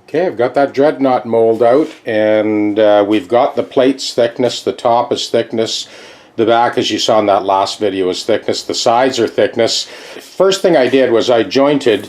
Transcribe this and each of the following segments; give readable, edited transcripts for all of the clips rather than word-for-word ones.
Okay, I've got that Dreadnought mold out, and we've got the plate's thickness. The top is thickness. The back, as you saw in that last video, is thickness. The sides are thickness. First thing I did was I jointed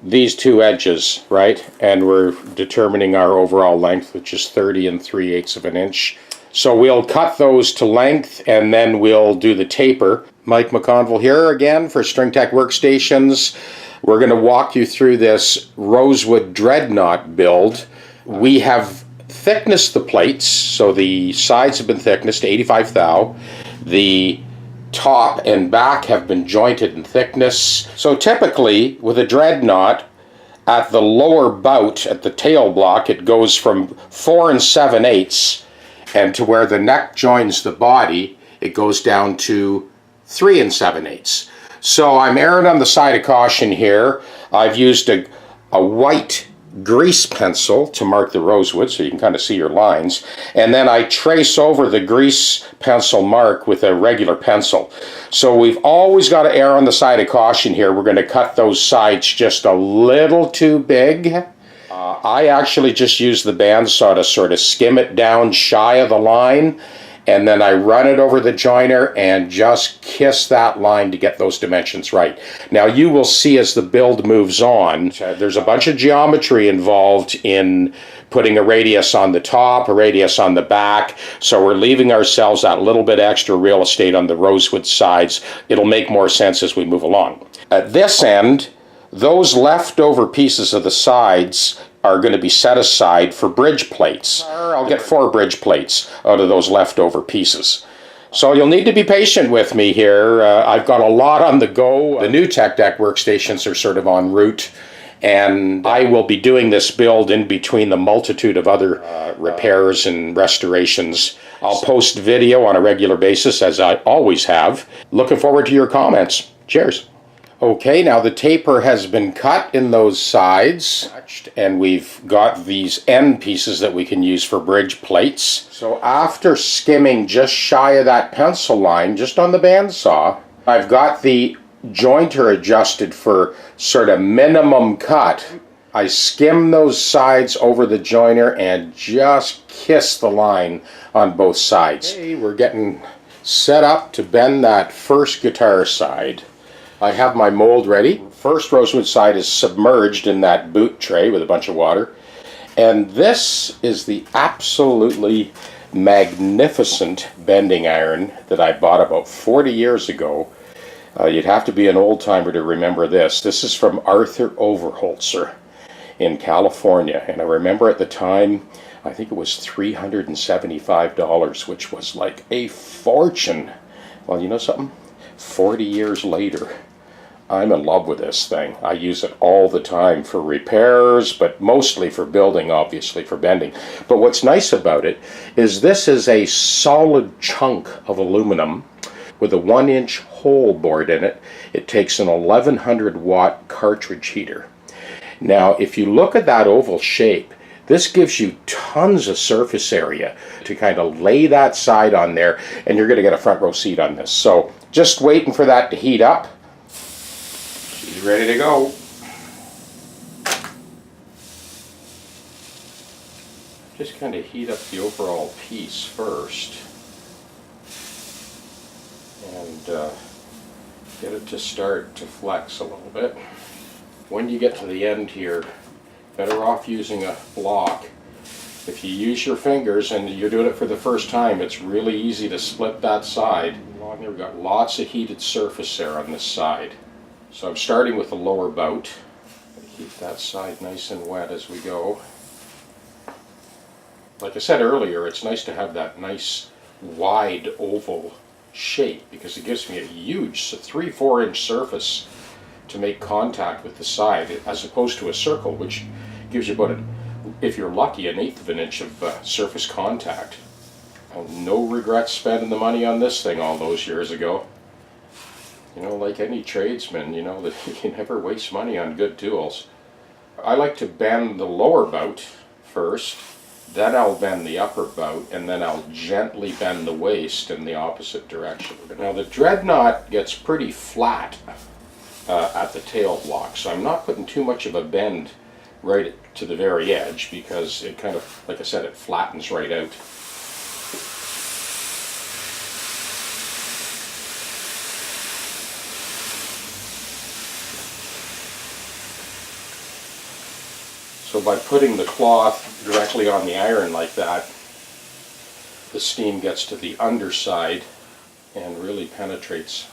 these two edges, right? And we're determining our overall length, which is 30 3/8 of an inch. So we'll cut those to length, and then we'll do the taper. Mike McConville here again for StringTech Workstations. We're going to walk you through this Rosewood Dreadnought build. We have thicknessed the plates, so the sides have been thicknessed to 85 thou. The top and back have been jointed in thickness. So typically with a Dreadnought, at the lower bout, at the tail block, it goes from 4 7/8, and to where the neck joins the body, it goes down to 3 7/8. So I'm erring on the side of caution here. I've used a white grease pencil to mark the rosewood, so you can kind of see your lines, and then I trace over the grease pencil mark with a regular pencil. So we've always got to err on the side of caution here. We're going to cut those sides just a little too big. I actually just use the bandsaw to sort of skim it down shy of the line, and then I run it over the joiner and just kiss that line to get those dimensions right. Now you will see as the build moves on, there's a bunch of geometry involved in putting a radius on the top, a radius on the back, so we're leaving ourselves that little bit extra real estate on the rosewood sides. It'll make more sense as we move along. At this end, those leftover pieces of the sides are going to be set aside for bridge plates. I'll get 4 bridge plates out of those leftover pieces. So you'll need to be patient with me here. I've got a lot on the go. The new StringTech Workstations are sort of en route, and I will be doing this build in between the multitude of other repairs and restorations. I'll post video on a regular basis, as I always have. Looking forward to your comments. Cheers. Okay, now the taper has been cut in those sides, and we've got these end pieces that we can use for bridge plates. So after skimming just shy of that pencil line, just on the bandsaw, I've got the jointer adjusted for sort of minimum cut. I skim those sides over the joiner and just kiss the line on both sides. Okay, we're getting set up to bend that first guitar side. I have my mold ready. First rosewood side is submerged in that boot tray with a bunch of water. And this is the absolutely magnificent bending iron that I bought about 40 years ago. You'd have to be an old timer to remember this. This is from Arthur Overholzer in California. And I remember at the time, I think it was $375, which was like a fortune. Well, you know something? 40 years later, I'm in love with this thing. I use it all the time for repairs, but mostly for building, obviously, for bending. But what's nice about it is this is a solid chunk of aluminum with a 1-inch hole bored in it. It takes an 1100 watt cartridge heater. Now, if you look at that oval shape, this gives you tons of surface area to kind of lay that side on there, and you're going to get a front row seat on this. So just waiting for that to heat up. She's ready to go. Just kind of heat up the overall piece first and get it to start to flex a little bit. When you get to the end here, better off using a block. If you use your fingers and you're doing it for the first time, it's really easy to split that side. We've got lots of heated surface there on this side. So I'm starting with the lower bout. Keep that side nice and wet as we go. Like I said earlier, it's nice to have that nice wide oval shape because it gives me a huge 3-4 inch surface to make contact with the side, as opposed to a circle, which gives you about, if you're lucky, 1/8 of an inch of surface contact. No regrets spending the money on this thing all those years ago. You know, like any tradesman, you know that you never waste money on good tools. I like to bend the lower bout first, then I'll bend the upper bout, and then I'll gently bend the waist in the opposite direction. Now the Dreadnought gets pretty flat at the tail block, so I'm not putting too much of a bend right to the very edge because it kind of, like I said, it flattens right out. So by putting the cloth directly on the iron like that, the steam gets to the underside and really penetrates.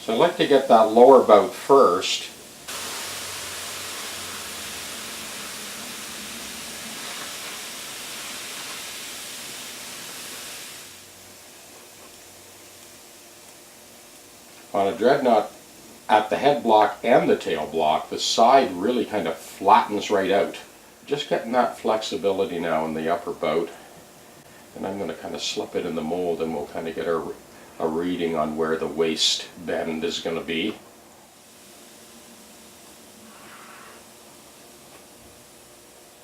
So I like to get that lower bout first. On a Dreadnought, at the head block and the tail block, the side really kind of flattens right out. Just getting that flexibility now in the upper bout. And I'm going to kind of slip it in the mold and we'll kind of get a reading on where the waist bend is going to be.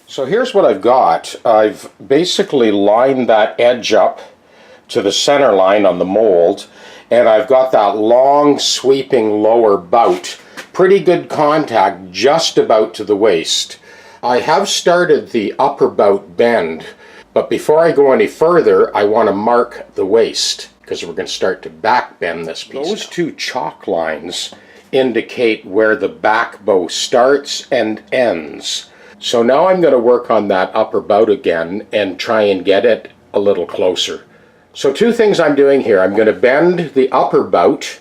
So here's what I've got. I've basically lined that edge up to the center line on the mold, and I've got that long sweeping lower bout. Pretty good contact just about to the waist. I have started the upper bout bend, but before I go any further I want to mark the waist, because we're going to start to back bend this piece. Those two chalk lines indicate where the back bow starts and ends. So now I'm going to work on that upper bout again and try and get it a little closer. So two things I'm doing here. I'm going to bend the upper bout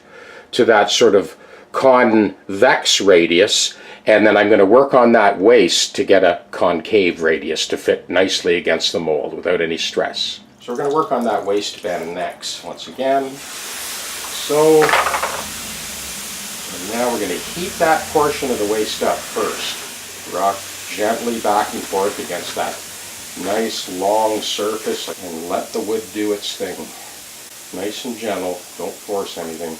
to that sort of convex radius, and then I'm going to work on that waist to get a concave radius to fit nicely against the mold without any stress. So we're going to work on that waist bend next, once again. So, and now we're going to heat that portion of the waist up first. Rock gently back and forth against that nice long surface and let the wood do its thing. Nice and gentle, don't force anything.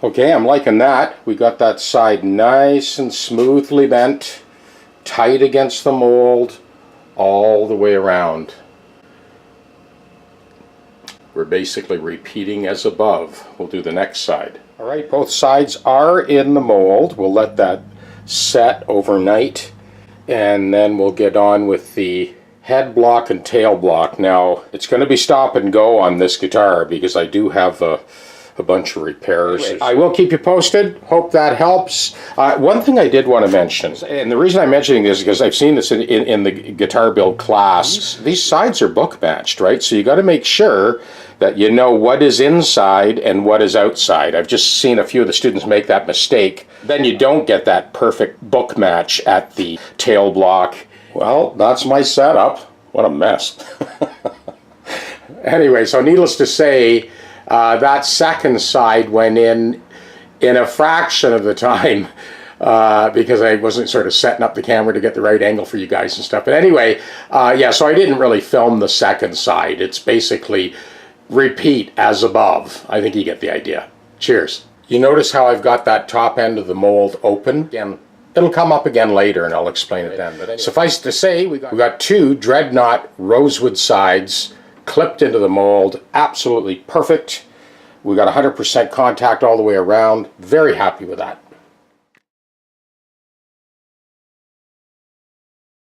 Okay, I'm liking that. We got that side nice and smoothly bent, tight against the mold, all the way around. We're basically repeating as above. We'll do the next side. All right, both sides are in the mold. We'll let that set overnight, and then we'll get on with the head block and tail block. Now, it's going to be stop and go on this guitar because I do have a bunch of repairs. I will keep you posted. Hope that helps. One thing I did want to mention, and the reason I'm mentioning this is because I've seen this in the guitar build class. These sides are book matched, right? So you got to make sure that you know what is inside and what is outside. I've just seen a few of the students make that mistake. Then you don't get that perfect book match at the tail block. Well, that's my setup. What a mess. Anyway, so needless to say, that second side went in a fraction of the time because I wasn't sort of setting up the camera to get the right angle for you guys and stuff. But anyway, yeah, so I didn't really film the second side. It's basically repeat as above. I think you get the idea. Cheers. You notice how I've got that top end of the mold open? Again, it'll come up again later and I'll explain it then. But anyway, suffice to say, we got two Dreadnought Rosewood sides clipped into the mold, absolutely perfect. We got 100% contact all the way around. Very happy with that.